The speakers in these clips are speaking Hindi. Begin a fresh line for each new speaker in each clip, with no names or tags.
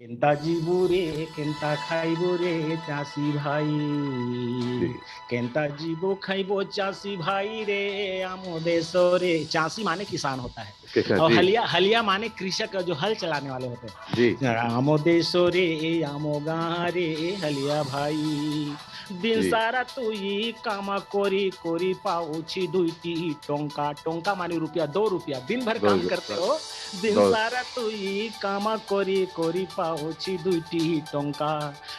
কেনতা জীবু রে কেনতা খাইব রে চাষি ভাই
जी
কেনতা জীব খাইব চাষি ভাই রে आमो देशरे चासी माने किसान होता है
कृष्णा
और
जी
हलिया हलिया माने कृषक जो हल चलाने वाले होते
जी
हैं। आमो देशरे आमो गाँ रे हलिया भाई दिन
जी
सारा तुई कामा कोरी कोरी पाउछि दुईटी टोंका टोंका माने रुपया 2 रुपया दिन भर
दो
काम करते हो दिन
दो
सारा तुई कामा कोरी कोरी पाउछि दुईटी टोंका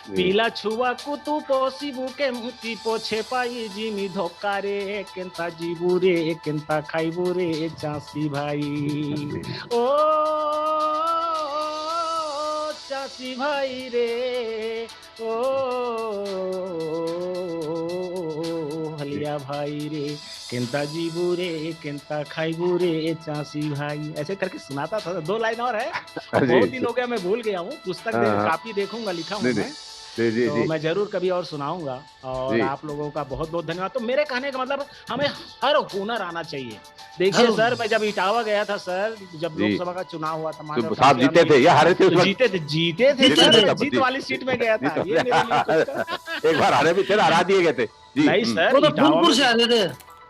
जी
पिला छुआ कुतु पशिबु केमती पोछे पाई जिमी धोका रे केनता जीबू रे केनता खाइबू रे चासी भाई
जी
ओ चासी भाई रे ओ हलिया भाई रे केनता जीबू रे केनता खाइबू रे चासी भाई ऐसे करके सुनाता था। 2 लाइन और है, अब
जी
बहुत दिन हो गया मैं भूल गया हूँ। पुस्तक
हाँ हाँ
कापी देखूंगा, लिखा हूँ
नहीं नहीं
मैं,
जी जी
तो
जी
मैं जरूर कभी और सुनाऊंगा। और
जी
आप लोगों का बहुत बहुत धन्यवाद। तो मेरे कहने का मतलब हमें हर हुनर आना चाहिए। देखिए
हर
सर, मैं जब इटावा गया था सर, जब
जी
लोकसभा का चुनाव हुआ था, माननीय
तो साहब
कांशीराम
जीते
जी
थे या हारे थे उस
तो
वक्त
जीते थे
जीते
सर,
थे
मैं
तब
जीत
जी
वाली सीट में गया
जी
था,
तो
ये मेरे लिए कुछ
एक बार हारे भी थे ना, हरा दिए गए थे जी
नहीं सर,
वो तो
इटावा
फूलपुर
में
से आते थे।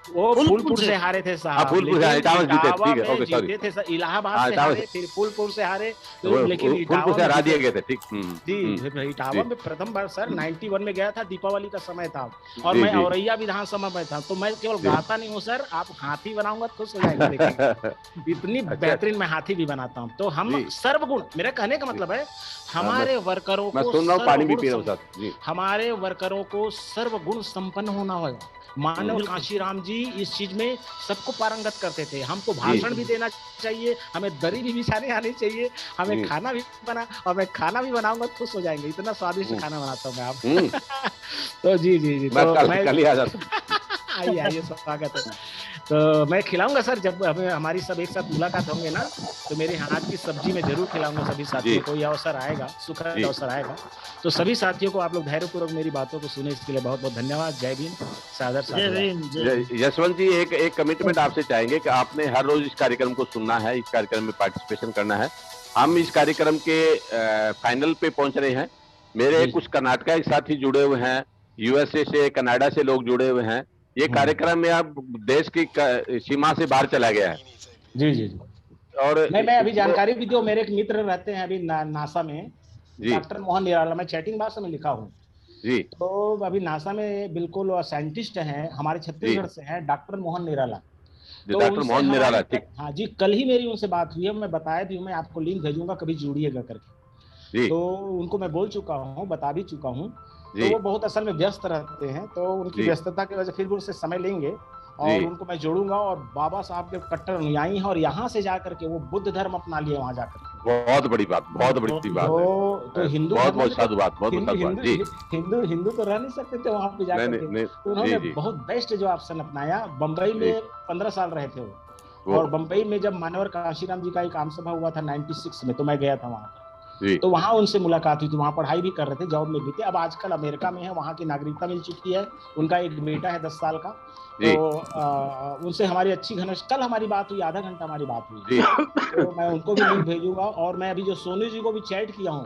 वो फूलपुर से हारे थे
हाँ
साहब,
फूलपुर से
लेकिन
इटावा से जीते
इटावा
ठीक है
में
ओके सॉरी
जीते थे सर। इलाहाबाद
हाँ
से
इटावा
हारे,
से
फिर फूलपुर से हारे,
वो
लेकिन
फूलपुर
इटावा
से
में
हरा दिए
जीते
गए
थे
थे ठीक
जी।
जी
इटावा में प्रथम बार सर 91 में गया था, दीपावली का समय था, और
जी
मैं
जी
औरैया विधानसभा में था। तो मैं केवल
जी
गाता नहीं हूँ सर, आप हाथी बनाऊंगा तो खुश हो जाएंगे देखेंगे, इतनी
अच्छा
बेहतरीन मैं हाथी भी बनाता हूँ। तो हम
जी
सर्वगुण, मेरा कहने का
जी
मतलब है
हाँ
हमारे वर्करों
मैं
को
सुन रहा हूँ पानी भी
सर्वगुण
पी रहा हूँ साथ जी
हमारे वर्करों को सर्वगुण संपन्न होना होगा। मानव
बिल्कुल
कांशीराम जी इस चीज में सबको पारंगत करते थे। हमको
जी
भाषण भी देना चाहिए, हमें दरी भी बिछाने आनी चाहिए, हमें
जी
खाना भी बना, और मैं खाना भी बनाऊंगा तो खुश हो जाएंगे, इतना स्वादिष्ट
हम्म
खाना बनाता हूँ मैं
हम्म,
आप तो जी जी जी,
मैं
तो
कल
मैं
कल ही आ जाता हूँ
आइए आइए, स्वागत है। तो मैं खिलाऊंगा सर, जब हमें हमारी सब एक साथ मुलाकात होंगे ना, तो मेरे हाथ की सब्जी मैं जरूर खिलाऊंगा सभी
जी
साथियों को। ये अवसर आएगा, सुखद
जी
अवसर आएगा। तो सभी साथियों को, आप लोग धैर्यपूर्वक मेरी बातों को सुने, इसके लिए बहुत बहुत धन्यवाद। जय भीम, सादर
जय
साधुवाद।
भीम जय भीम।
यशवंत जी एक एक कमिटमेंट आपसे चाहेंगे कि आपने हर रोज इस कार्यक्रम को सुनना है, इस कार्यक्रम में पार्टिसिपेशन करना है। हम इस कार्यक्रम के फाइनल पे पहुंच रहे हैं। मेरे
जी
कुछ कर्नाटका के साथी जुड़े हुए हैं, यूएसए से कनाडा से लोग जुड़े हुए हैं। ये कार्यक्रम में अब देश की सीमा से बाहर चला गया है
जी जी जी।
और
मैं अभी
जो
जानकारी भी दो, मेरे एक मित्र रहते हैं अभी नासा में,
जी
डॉक्टर मोहन निराला, मैं चैटिंग भाषा में लिखा हूँ।
जी
तो अभी नासा में बिल्कुल साइंटिस्ट हैं, हमारे
जी
छत्तीसगढ़ से हैं, डॉक्टर मोहन निराला।
जो
तो
डॉक्टर
उनसे
मोहन
हमारी
निराला ठीक
हाँ जी, कल ही मेरी उनसे बात हुई है, मैं बताया भी हूँ, मैं आपको लिंक भेजूंगा, कभी जुड़िएगा करके।
जी
तो उनको मैं बोल चुका हूँ, बता भी चुका हूँ। तो
जी
वो बहुत असल में व्यस्त रहते हैं, तो उनकी
जी
व्यस्तता की वजह से फिर भी उससे समय लेंगे,
जी
और उनको मैं जोड़ूंगा। और बाबा साहब के कट्टर अनुयायी हैं, और यहाँ से जाकर के वो बुद्ध धर्म अपना लिए वहां जाकर के।
बहुत बड़ी बात, बहुत बड़ी बात है।
तो हिंदू
बहुत
धर्म
बहुत
में तो
साधुवाद, बहुत बहुत
हिंदू
साधुवाद
हिंदू
जी।
हिंदू हिंदू तो रह नहीं सकते थे वहां पे
नहीं
जाकर
नहीं
के।
नहीं
तो
जी
उन्होंने
जी
बहुत बेस्ट जो ऑप्शन अपनाया। बंबई
जी
में 15 साल रहे थे वो,
वो
और बंबई में जब मानवर काशीराम जी का एक आम सभा हुआ था 96 में, तो मैं गया था वहां पर।
जी
तो वहां उनसे मुलाकात हुई थी, वहां पढ़ाई भी कर रहे थे, जॉब में भी थे। अब आजकल अमेरिका में है, वहां की नागरिकता मिल चुकी है, उनका एक बेटा है 10 साल का। तो
जी
उनसे हमारी अच्छी घनिष्ठ, कल हमारी बात हुई, आधा घंटा हमारी बात हुई।
जी
तो मैं उनको भी लिंक भेजूंगा। और मैं अभी जो सोनू जी को भी चैट किया हूँ,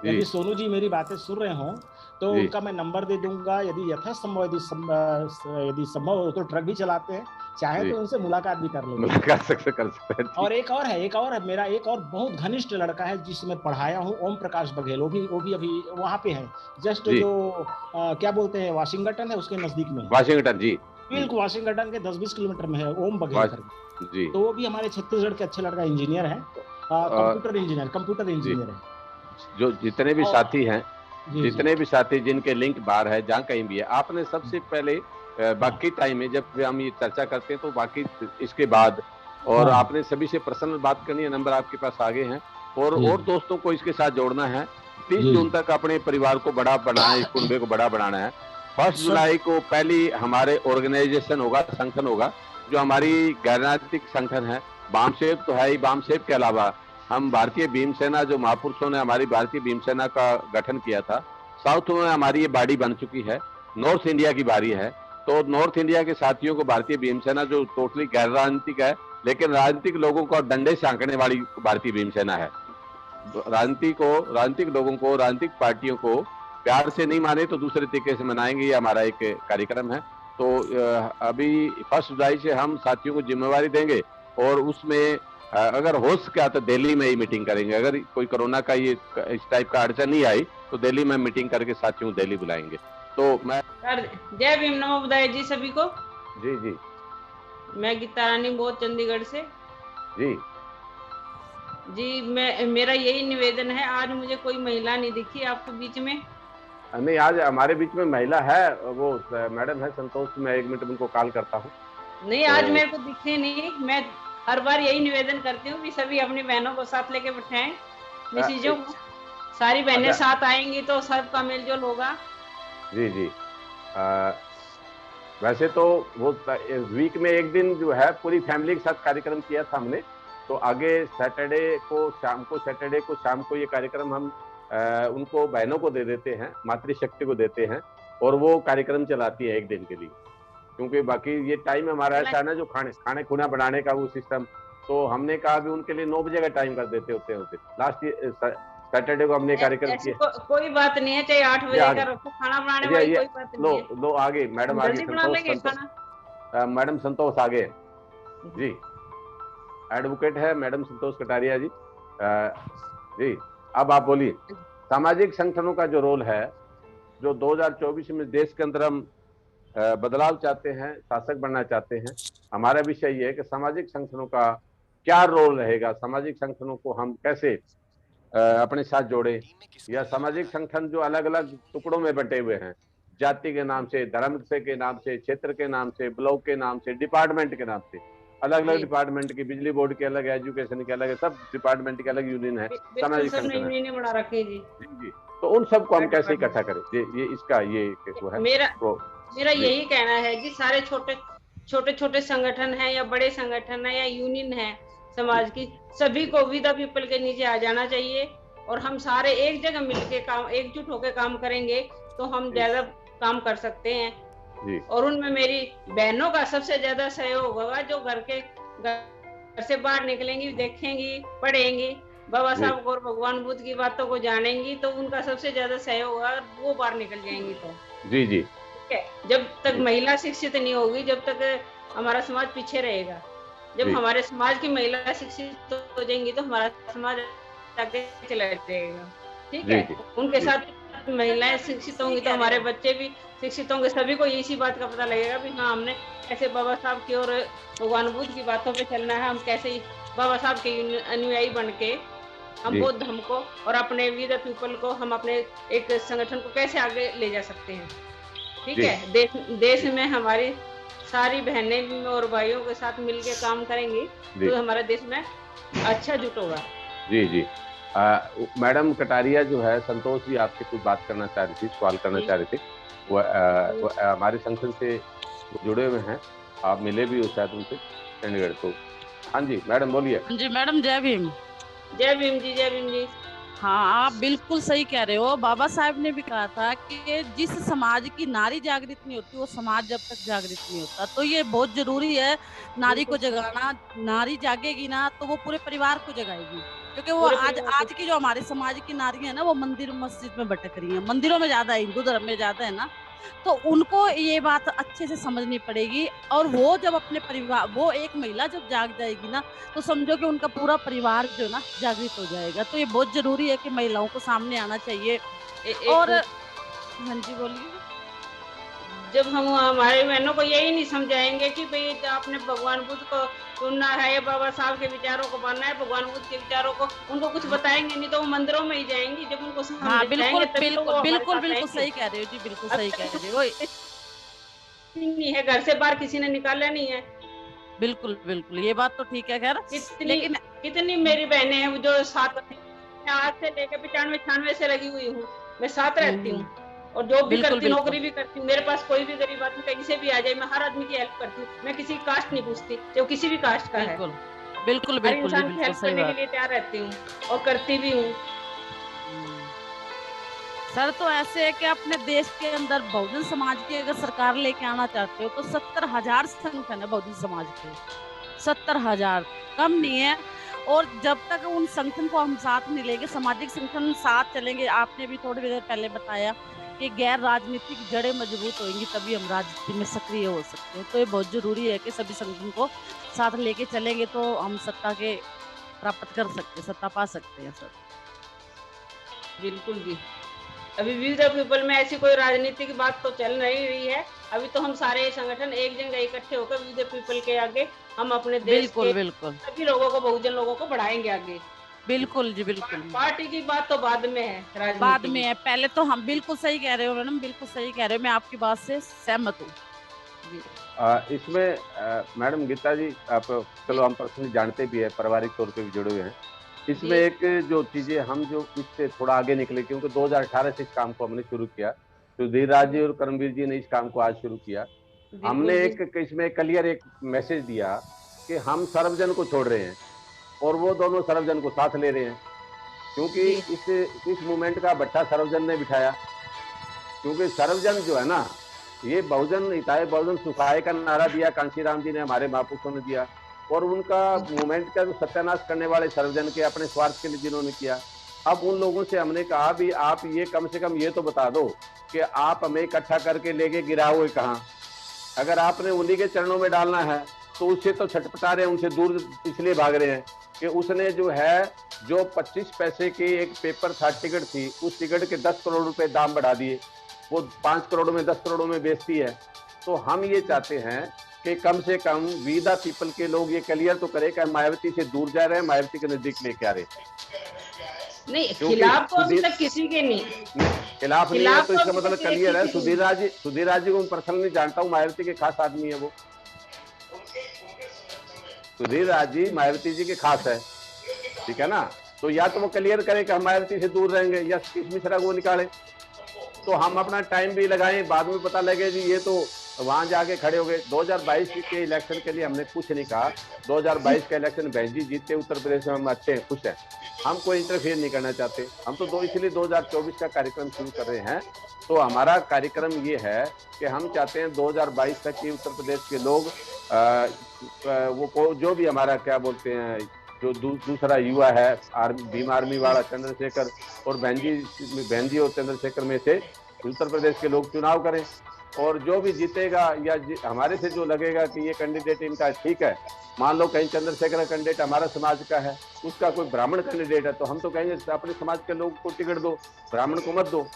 जी
यदि सोनू जी मेरी बातें सुन रहे हो तो
जी
उनका मैं नंबर दे दूंगा। यदि यथासंभव, यदि संभव हो तो ट्रक भी चलाते हैं, चाहे
जी
तो उनसे मुलाकात भी कर लेंगे।
मुलाकात कर सकते हैं
और
ठीक
एक और है, मेरा एक और बहुत घनिष्ठ लड़का है जिसे मैं पढ़ाया हूँ, ओम प्रकाश बघेल, वो भी अभी वहाँ पे है, जस्ट
जी
जो क्या बोलते हैं, वाशिंगटन है, उसके नजदीक में है,
वाशिंगटन जी
बिल्कुल वाशिंगटन के 10-20 किलोमीटर में है, ओम बघेल
वाश
करके।
जी
तो वो भी हमारे छत्तीसगढ़ के अच्छे लड़का, इंजीनियर है,
और
कंप्यूटर
जी
इंजीनियर है।
जो जितने भी
और
साथी हैं,
जी जी
जितने भी साथी जिनके लिंक बाहर है, जहाँ कहीं भी है, आपने सबसे पहले
हाँ
बाकी टाइम में जब हम ये चर्चा करते हैं तो बाकी इसके बाद और
हाँ
आपने सभी से पर्सनल बात करनी है, नंबर आपके पास आगे हैं
जी
और दोस्तों को इसके साथ जोड़ना है। 30
जी
जून तक अपने परिवार को बड़ा बनाना है, इस कुनबे को बड़ा बनाना है। 1
सब
जुलाई को पहली हमारे ऑर्गेनाइजेशन होगा, संगठन होगा, जो हमारी गैर राजनीतिक संगठन है। बामसेव तो है ही, बामसेव के अलावा हम भारतीय भीम सेना, जो महापुरुषों ने हमारी भारतीय भीम सेना का गठन किया था, साउथ में हमारी ये बाड़ी बन चुकी है, नॉर्थ इंडिया की बारी है। तो नॉर्थ इंडिया के साथियों को भारतीय भीम सेना, जो टोटली गैर राजनीतिक है लेकिन राजनीतिक लोगों को डंडे से आंकने वाली भारतीय भीम सेना है, राजनीतिक लोगों को, राजनीतिक पार्टियों को प्यार से नहीं माने तो दूसरे तरीके से मनाएंगे, ये हमारा एक कार्यक्रम है। तो अभी 1 जुलाई से हम साथियों को जिम्मेवारी देंगे और उसमें अगर हो सका तो दिल्ली में ही मीटिंग करेंगे। अगर कोई कोरोना का ये इस टाइप का अड़चन नहीं आई तो दिल्ली में मीटिंग करके साथियों को दिल्ली बुलाएंगे। तो मैं
जय भीम, नमो बुदाय जी सभी को।
जी जी,
मैं गीता रानी बोध, चंडीगढ़ से।
जी
जी, मेरा यही निवेदन है, आज मुझे कोई महिला नहीं दिखी आपके बीच में।
नहीं, आज हमारे बीच में महिला है, वो मैडम है संतोष, मैं 1 मिनट उनको कॉल करता हूँ।
नहीं, आज मेरे को दिखे नहीं। मैं हर बार यही निवेदन करती हूँ कि सभी अपनी बहनों को साथ लेके बैठाएं, मैसेजों को। सारी बहनें साथ आएंगी तो सबका मेलजोल होगा। जी
जी, वैसे तो वो वीक में एक दिन जो है पूरी फैमिली के साथ कार्यक्रम किया था हमने, तो आगे सैटरडे को शाम को ये कार्यक्रम हम उनको, बहनों को दे देते हैं, मातृशक्ति को देते हैं और वो कार्यक्रम चलाती है 1 दिन के लिए, क्योंकि बाकी ये टाइम हमारा ऐसा है ना, जो खाने खुना बनाने का वो सिस्टम, तो हमने कहा भी उनके लिए 9 बजे का टाइम कर देते होते हैं। लास्ट सैटरडे को हमने कार्यक्रम किया।
कोई बात नहीं है, चाहे 8 बजे का रखो खाना बनाने वाली, कोई बात नहीं है।
लो आगे मैडम, आगे मैडम संतोष आगे जी, एडवोकेट है मैडम संतोष कटारिया जी। जी अब आप बोलिए। सामाजिक संगठनों का जो रोल है, जो 2024 में देश के अंदर हम बदलाव चाहते हैं, शासक बनना चाहते हैं, हमारा विषय ये है कि सामाजिक संगठनों का क्या रोल रहेगा, सामाजिक संगठनों को हम कैसे अपने साथ जोड़े, या सामाजिक संगठन जो अलग अलग टुकड़ों में बंटे हुए हैं, जाति के नाम से, धर्म के नाम से, क्षेत्र के नाम से, ब्लॉक के नाम से, डिपार्टमेंट के नाम से, अलग अलग डिपार्टमेंट की, बिजली बोर्ड के अलग है, एजुकेशन के अलग है, सब डिपार्टमेंट के अलग यूनियन है, सामाजिक संगठन बना रखे जी। तो उन सबको हम कैसे इकट्ठा करें, ये इसका ये वो है।
मेरा यही कहना है कि सारे छोटे संगठन है या बड़े संगठन है या यूनियन है समाज की, सभी को वी द पीपल के नीचे आ जाना चाहिए और हम सारे एक जगह मिलके काम, एकजुट होकर काम करेंगे तो हम ज्यादा काम कर सकते हैं जी। और उनमें मेरी बहनों का सबसे ज्यादा सहयोग होगा, जो घर से बाहर निकलेंगी, देखेंगी, पढ़ेंगी, बाबा साहब और भगवान बुद्ध की बातों को जानेंगी, तो उनका सबसे ज्यादा सहयोग होगा, वो बाहर निकल जाएंगी। तो जी जी, ठीक है। जब तक महिला शिक्षित नहीं होगी, जब तक हमारा समाज पीछे रहेगा। जब हमारे समाज की महिला शिक्षित हो जाएंगी तो हमारा समाज आगे चला जाएगा, ठीक है। उनके साथ महिलाएं शिक्षित होंगी तो हमारे बच्चे भी शिक्षित होंगे, सभी को इसी बात का पता लगेगा भी हाँ, हमने कैसे बाबा साहब की और भगवान बुद्ध की बातों पे चलना है, हम कैसे बाबा साहब के अनुयायी बन के हम बौद्ध धर्म को और अपने वी द पीपल को, हम अपने एक संगठन को कैसे आगे ले जा सकते हैं, ठीक है। देश में हमारी सारी बहनें और भाइयों के साथ मिलके काम करेंगे तो हमारे देश में अच्छा जुट होगा। जी जी, मैडम कटारिया जो है, संतोष जी आपसे कुछ बात करना चाह रही थी, सवाल करना चाह रहे थे। वो हमारे संगठन से जुड़े हुए हैं, आप मिले भी हो शायद उनसे चंडीगढ़। तो हाँ जी मैडम बोलिए।
जी मैडम, जय भीम।
जय भीम जी, जय भीम जी।
हाँ, आप बिल्कुल सही कह रहे हो। बाबा साहब ने भी कहा था कि जिस समाज की नारी जागृत नहीं होती वो समाज जब तक जागृत नहीं होता, तो ये बहुत जरूरी है नारी को जगाना। नारी जागेगी ना तो वो पूरे परिवार को जगाएगी, क्योंकि वो आज की जो हमारे समाज की नारी है ना, वो मंदिर मस्जिद में भटक रही है, मंदिरों में ज्यादा है, हिंदू धर्म में ज्यादा है ना, तो उनको ये बात अच्छे से समझनी पड़ेगी। और वो जब अपने परिवार, वो एक महिला जब जाग जाएगी ना, तो समझो कि उनका पूरा परिवार जो ना जागृत हो जाएगा। तो ये बहुत जरूरी है कि महिलाओं को सामने आना चाहिए। और हाँ जी बोलिए।
जब हम हमारे बहनों को यही नहीं समझाएंगे कि भाई आपने भगवान बुद्ध को सुनना है, बाबा साहब के विचारों को मानना है, भगवान बुद्ध के विचारों को उनको कुछ बताएंगे नहीं तो वो मंदिरों में ही जाएंगी। जब उनको
हाँ, बिल्कुल सही कह रहे हो जी, बिल्कुल सही कह रहे हो।
नहीं है, घर से बाहर किसी ने निकाला नहीं है।
बिल्कुल बिल्कुल, ये बात तो ठीक है। खैर
लेकिन कितनी मेरी बहनें हैं जो साथ, आज से लेकर 95-96 से लगी हुई हूँ, मैं साथ रहती हूँ और जॉब भी करती हूँ, नौकरी भी करती हूँ। मेरे पास कोई भी गरीब आदमी कहीं से भी आ जाए, मैं हर आदमी की हेल्प करती हूँ। मैं किसी की कास्ट नहीं पूछती, जो किसी भी कास्ट का है।
बिल्कुल
हर इंसान की हेल्प करने के लिए तैयार रहती हूँ और करती भी हूँ।
सर, तो ऐसे है कि अपने देश के अंदर बहुजन समाज की अगर सरकार लेके आना चाहते हो तो 70,000 संगठन है बहुजन समाज के, 70,000 कम नहीं है। और जब तक उन संगठन को हम साथ नहीं लेंगे, सामाजिक संगठन साथ चलेंगे, आपने भी थोड़ी देर पहले बताया कि गैर राजनीतिक जड़ें मजबूत होंगी तभी हम राजनीति में सक्रिय हो सकते हैं। तो ये बहुत जरूरी है कि सभी संगठन को साथ लेके चलेंगे तो हम सत्ता के प्राप्त कर सकते हैं, सत्ता पा सकते हैं सर।
बिल्कुल जी। अभी वी द पीपल में ऐसी कोई राजनीतिक बात तो चल नहीं रही है। अभी तो हम सारे संगठन एक जगह इकट्ठे होकर वी द पीपल के आगे हम अपने देश
बिल्कुल
के
बिल्कुल
सभी लोगों को, बहुजन लोगों को बढ़ाएंगे आगे।
बिल्कुल जी बिल्कुल।
पार्टी की बात तो बाद में है, राजनीति
बाद
की।
में है, पहले तो हम बिल्कुल सही कह रहे हो मैडम, बिल्कुल सही कह रहे हो, मैं आपकी बात से सहमत हूँ।
इसमें मैडम गीता जी, आप चलो हम पर्सनली जानते भी है, पारिवारिक तौर पे भी जुड़े हुए हैं। इसमें
जी।
एक जो चीजें हम जो इससे थोड़ा आगे निकले, क्योंकि 2018 से इस काम को हमने शुरू किया, सुधीर राज जी और करमवीर जी ने इस काम को आज शुरू किया। हमने
बिल्कुल
एक इसमें क्लियर एक मैसेज दिया कि हम सर्वजन को छोड़ रहे हैं और वो दोनों सर्वजन को साथ ले रहे हैं, क्योंकि
जी।
इस मूवमेंट का भट्टा सर्वजन ने बिठाया। क्योंकि सर्वजन जो है ना, ये बहुजन हिताय बहुजन सुखाय का नारा दिया कांशीराम जी ने, हमारे महापुरुषों ने दिया, और उनका मूवमेंट का जो सत्यानाश करने वाले सर्वजन के अपने स्वार्थ के लिए जिन्होंने किया। अब उन लोगों से हमने कहा भी आप ये कम से कम ये तो बता दो कि आप हमें इकट्ठा करके लेके गिरा हुए कहाँ। अगर आपने उन्हीं के चरणों में डालना है तो उससे तो छटपटा रहे हैं, उनसे दूर इसलिए भाग रहे हैं कि उसने जो है, जो 25 पैसे की एक पेपर था, टिकट थी, उस टिकट के 10 करोड़ रुपए दाम बढ़ा दिए, वो 5 करोड़ में 10 करोड़ में बेचती है। तो हम ये चाहते हैं कि कम से कम वी द पीपल के लोग ये क्लियर तो करें कि मायावती से दूर जा रहे हैं, मायावती के नजदीक लेके आ रहे हैं।
नहीं, खिलाफ तो अभी तक किसी के नहीं,
खिलाफ नहीं है, तो इसका
अभी
मतलब
तक
क्लियर है।
किसी
सुधीर राज जी को मैं पर्सनली जानता हूँ, मायावती के खास आदमी है वो। सुधीर राज जी मायावती जी के खास है, ठीक है ना। तो या तो वो क्लियर करे कि हम मायावती से दूर रहेंगे, या किस मिश्रा को निकाले, तो हम अपना टाइम भी लगाएं, बाद में पता लगे जी ये तो वहां जाके खड़े हो गए। 2022 के इलेक्शन के लिए हमने कुछ नहीं कहा। 2022 का इलेक्शन बहन जी जीते उत्तर प्रदेश में, हम अच्छे हैं, खुश हैं, हम कोई इंटरफेयर नहीं करना चाहते। हम तो इसलिए 2024 का कार्यक्रम शुरू कर रहे हैं। तो हमारा कार्यक्रम ये है कि हम चाहते हैं 2022 तक की उत्तर प्रदेश के लोग वो जो भी हमारा क्या बोलते हैं, जो दूसरा युवा है, भीम आर्मी वाला चंद्रशेखर और बहन जी और चंद्रशेखर में से उत्तर प्रदेश के लोग चुनाव करें, और जो भी जीतेगा या हमारे से जो लगेगा कि ये कैंडिडेट इनका ठीक है, मान लो कहीं चंद्रशेखर का कैंडिडेट हमारा समाज का है, उसका कोई ब्राह्मण कैंडिडेट है, तो हम तो कहेंगे अपने समाज के लोग को टिकट दो, ब्राह्मण को मत दो।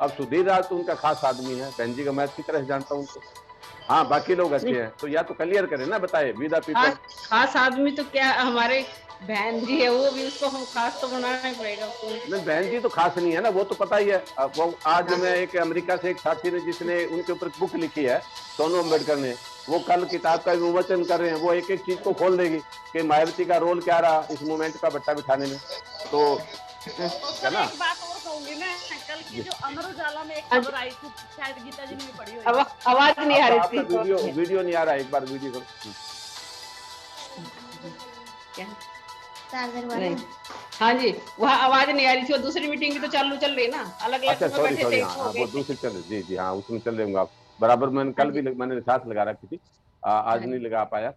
अब सुधीर राज तो उनका खास आदमी है, बहन जी का मैं अच्छी तरह से जानता हूँ उनको। हाँ, बाकी लोग अच्छे हैं, तो या तो क्लियर करें ना, बताए वी द पीपल।
खास आदमी तो क्या, हमारे बहन जी है, वो भी, उसको हम खास तो बनाना ही पड़ेगा।
नहीं, बहन जी तो खास नहीं है ना, वो तो पता ही है। वो आज मैं एक अमेरिका से एक साथी ने, जिसने उनके ऊपर बुक लिखी है, सोनू अम्बेडकर ने, वो कल किताब का विमोचन कर रहे हैं। वो एक एक चीज को खोल देगी कि मायावती का रोल क्या रहा इस मूवमेंट का भट्टा बिठाने में। तो है ना,
एक बात और कहूंगी मैं, कल की जो अमर उजाला में एक खबर आई थी, शायद गीता जी ने भी पढ़ी होगी।
आवाज नहीं आ रही थी,
वीडियो नहीं आ रहा, एक बार वीडियो
क्या? हाँ जी, वहाँ आवाज नहीं आ रही थी, वो दूसरी मीटिंग भी तो चालू चल रही ना, अलग अलग।
अच्छा, सॉरी, हाँ, वो दूसरी चल रही, जी हाँ, उसमें चल रहे होंगे आप बराबर। मैंने कल भी मैंने साथ लगा रखी थी, आज नहीं लगा पाया,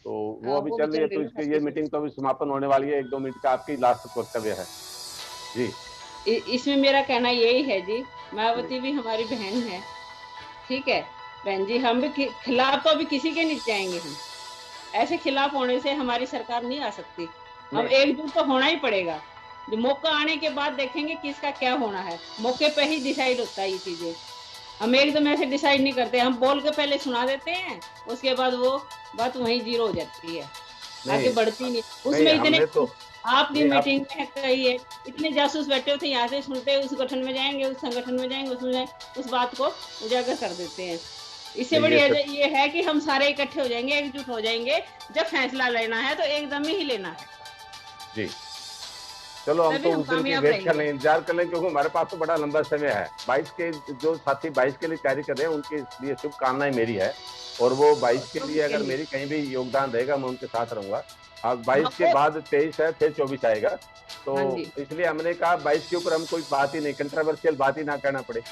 तो वो अभी चल रही है। तो इसके ये मीटिंग तो अभी समापन होने वाली है, 1-2 मिनट का आपकी लास्ट कर्तव्य है जी।
इसमें मेरा कहना यही है जी, मायावती भी हमारी बहन है, ठीक है बहन जी, हम भी खिलाफ तो अभी किसी के नहीं जाएंगे। हम ऐसे खिलाफ होने से हमारी सरकार नहीं आ सकती, हम एकजुट तो होना ही पड़ेगा। जो मौका आने के बाद देखेंगे किसका क्या होना है, मौके पे ही डिसाइड होता है ये चीजें। हम एकदम ऐसे डिसाइड नहीं करते, हम बोल के पहले सुना देते हैं, उसके बाद वो बात वहीं जीरो हो जाती है, आगे बढ़ती नहीं। उसमें इतने
तो
आपकी मीटिंग में कही है, इतने जासूस बैठे होते, यहाँ से सुनते हैं, उस गठन में जाएंगे, उस संगठन में जाएंगे, उसमें जाएंगे, उस बात को उजागर कर देते हैं। इससे बड़ी ये है कि हम सारे इकट्ठे हो जाएंगे, एकजुट हो जाएंगे, जब फैसला लेना है तो एकदम ही लेना है
जी। चलो हम तो उस दिन की वेट कर लें, इंतजार कर लें, क्योंकि हमारे पास तो बड़ा लंबा समय है। 22 के जो साथी 22 के लिए तैयारी कर रहे हैं, उनके लिए शुभकामनाएं मेरी है, और वो 22 के लिए अगर मेरी कहीं भी योगदान रहेगा, मैं उनके साथ रहूंगा। अब 22 के बाद 23 है, फिर 24 आएगा, तो इसलिए हमने कहा 22 के ऊपर हम कोई बात ही नहीं, कंट्रोवर्शियल बात ही ना करना पड़े,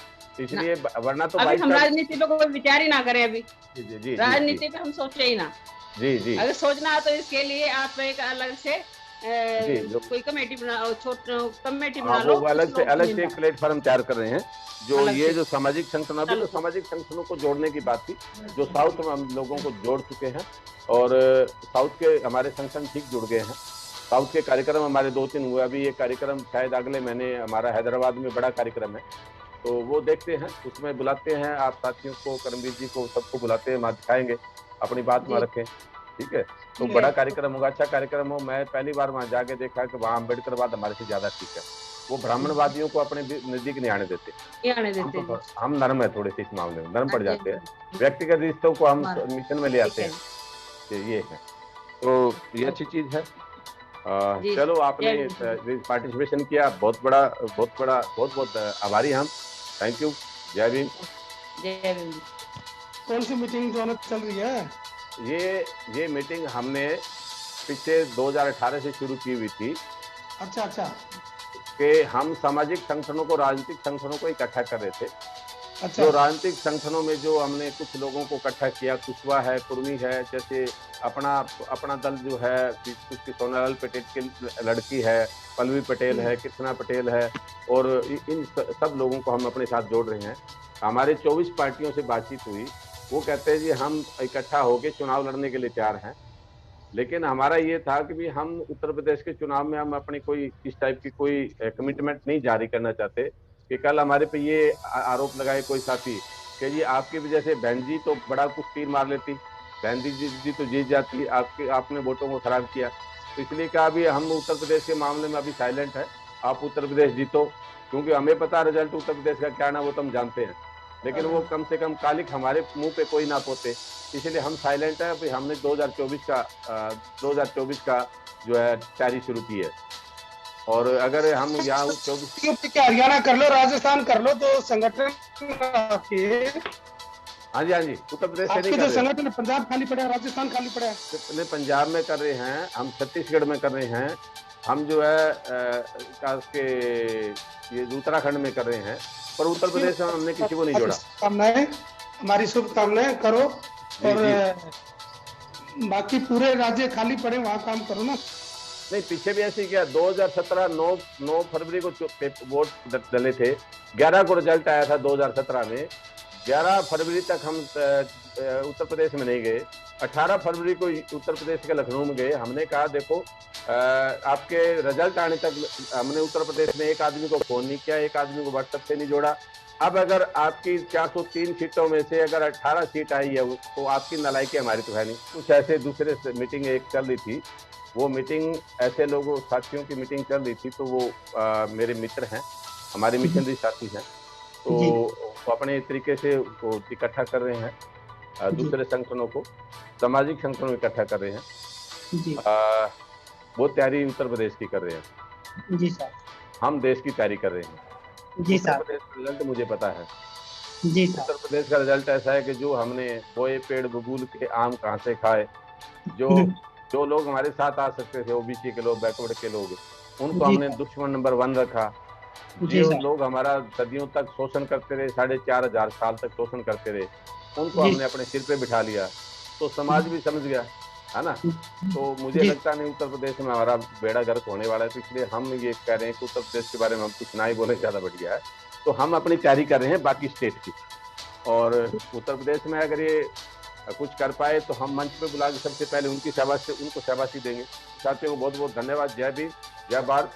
इसलिए वरना तो 22
हम राजनीति पे कोई विचार ही ना करें अभी।
जी,
राजनीति पे हम सोचे ही ना।
जी।
अगर सोचना है तो इसके लिए आप एक अलग से
जी, जो
कोई कमेटी बना कमेटी
हाँ,
बना लो,
वो अलग
कुछ
से
लोग
एक
मिलकर
प्लेटफॉर्म तैयार कर रहे हैं जो
अलग
ये
से
जो सामाजिक संगठन, अभी तो
चलो।
सामाजिक संगठनों को जोड़ने की बात थी, जो साउथ में हम लोगों को जोड़ चुके हैं और साउथ के हमारे संगठन ठीक जुड़ गए हैं। साउथ के कार्यक्रम हमारे 2-3 हुए, अभी ये कार्यक्रम शायद अगले महीने हमारा हैदराबाद में बड़ा कार्यक्रम है, तो वो देखते हैं, उसमें बुलाते हैं आप साथियों को, करमवीर जी को, सबको बुलाते हैं, वहाँ दिखाएंगे, अपनी बात में
जी
रखें, ठीक है। तो बड़ा कार्यक्रम होगा, अच्छा कार्यक्रम हो। मैं पहली बार वहाँ जाके देखा कि वहाँ अम्बेडकरवाद हमारे से ज्यादा ठीक है, वो ब्राह्मणवादियों को अपने नजदीक नहीं आने देते।
ये आने
हम
देते हैं।
तो हम नर्म है थोड़े से, इस मामले में नर्म
हाँ
पड़
जी,
जाते हैं,
हाँ जी।
व्यक्तिगत रिश्तों को हम
हमारा
मिशन में ले
ठीक
आते
है।
हैं, ये है। तो ये अच्छी चीज है।
जी
चलो, आपने
जय भीम।
पार्टिसिपेशन किया, बहुत बड़ा, बहुत बड़ा, बहुत बहुत आभारी हम। Thank you. जय भीम।
जय भीम।
कौन सी मीटिंग जो चल रही है?
ये मीटिंग हमने पिछले 2018 से शुरू की हुई थी
अच्छा अच्छा
कि हम सामाजिक संगठनों को, राजनीतिक संगठनों को इकट्ठा कर रहे थे।
अच्छा
जो राजनीतिक संगठनों में जो हमने कुछ लोगों को इकट्ठा किया, कुशवा है, कुर्मी है, जैसे अपना दल जो है, उसकी सोनालाल पटेल की लड़की है, पल्लवी पटेल है, कृष्णा पटेल है, और इन सब लोगों को हम अपने साथ जोड़ रहे हैं। हमारे 24 पार्टियों से बातचीत हुई, वो कहते हैं जी हम इकट्ठा होकर चुनाव लड़ने के लिए तैयार हैं, लेकिन हमारा ये था कि भी हम उत्तर प्रदेश के चुनाव में हम अपनी कोई इस टाइप की कोई कमिटमेंट नहीं जारी करना चाहते कि कल हमारे पे ये आरोप लगाए कोई साथी कि जी आपकी वजह से बहन जी तो बड़ा कुछ तीर मार लेती, बहन जी तो जीत जाती, आपने वोटों को खराब किया। तो इसलिए कहा भी हम उत्तर प्रदेश के मामले में अभी साइलेंट है, आप उत्तर प्रदेश जीतो, क्योंकि हमें पता रिजल्ट उत्तर प्रदेश का क्या ना वो तो हम जानते हैं, लेकिन वो कम से कम कालिक हमारे मुंह पे कोई ना पोते, इसलिए हम साइलेंट है। अभी हमने 2024 का जो है तैयारी शुरू की है, और अगर हम यहाँ 24
क्या हरियाणा कर लो, राजस्थान कर लो, तो संगठन आपके
हाँ जी उत्तर प्रदेश से नहीं
आपके
कर
जो
रहे,
संगठन पंजाब खाली पड़ा है, राजस्थान खाली पड़ा है।
अपने पंजाब में कर रहे हैं, हम छत्तीसगढ़ में कर रहे हैं, हम जो है के ये उत्तराखंड में कर रहे हैं, पर उत्तर प्रदेश में हमने किसी को नहीं जोड़ा।
शुभकामनाएं, हमारी शुभकामनाएं करो, और बाकी पूरे राज्य खाली पड़े वहाँ काम करो ना।
नहीं, पीछे भी ऐसे ही किया। 2017 9 फरवरी को वोट डले थे, 11 को रिजल्ट आया था 2017 में, 11 फरवरी तक हम उत्तर प्रदेश में नहीं गए। 18 फरवरी को उत्तर प्रदेश के लखनऊ में गए। हमने कहा देखो आपके रिजल्ट आने तक हमने उत्तर प्रदेश में एक आदमी को फोन नहीं किया, एक आदमी को व्हाट्सएप से नहीं जोड़ा। अब अगर आपकी 403 सीटों में से अगर 18 सीट आई है तो आपकी नालायकी हमारी तो है नहीं। कुछ ऐसे दूसरे मीटिंग एक चल रही थी, वो मीटिंग ऐसे लोगों साथियों की मीटिंग चल रही थी, तो वो मेरे मित्र हैं, हमारे मिशनरी साथी हैं, तो वो अपने तरीके से वो इकट्ठा कर रहे हैं, दूसरे संगठनों को, सामाजिक संगठनों को इकट्ठा कर रहे हैं। वो तैयारी उत्तर प्रदेश की कर रहे हैं।
जी सर।
हम देश की तैयारी कर रहे हैं।
जी
उत्तर
सर।
प्रदेश का रिजल्ट मुझे पता है।
जी सर।
उत्तर प्रदेश का रिजल्ट ऐसा है कि जो हमने बोए पेड़ बबूल के आम कहाँ से खाए, जो लोग हमारे साथ आ सकते थे, ओबीसी के लोग, बैकवर्ड के लोग, उनको हमने दुश्मन नंबर 1 रखा। जो लोग हमारा सदियों तक शोषण करते रहे, 4,500 साल तक शोषण करते रहे, उनको हमने अपने सिर पे बिठा लिया, तो समाज भी समझ गया, है ना। तो मुझे लगता नहीं उत्तर प्रदेश में हमारा बेड़ा गर्क होने वाला है, तो इसलिए हम ये कह रहे हैं कि उत्तर प्रदेश के बारे में हम कुछ ना ही बोले, ज्यादा बढ़िया है। तो हम अपनी तैयारी कर रहे हैं बाकी स्टेट की, और उत्तर प्रदेश में अगर ये कुछ कर पाए तो हम मंच पे बुला के सबसे पहले उनको शाबाशी देंगे। साथियों को बहुत बहुत धन्यवाद। जय भीम, जय भारत।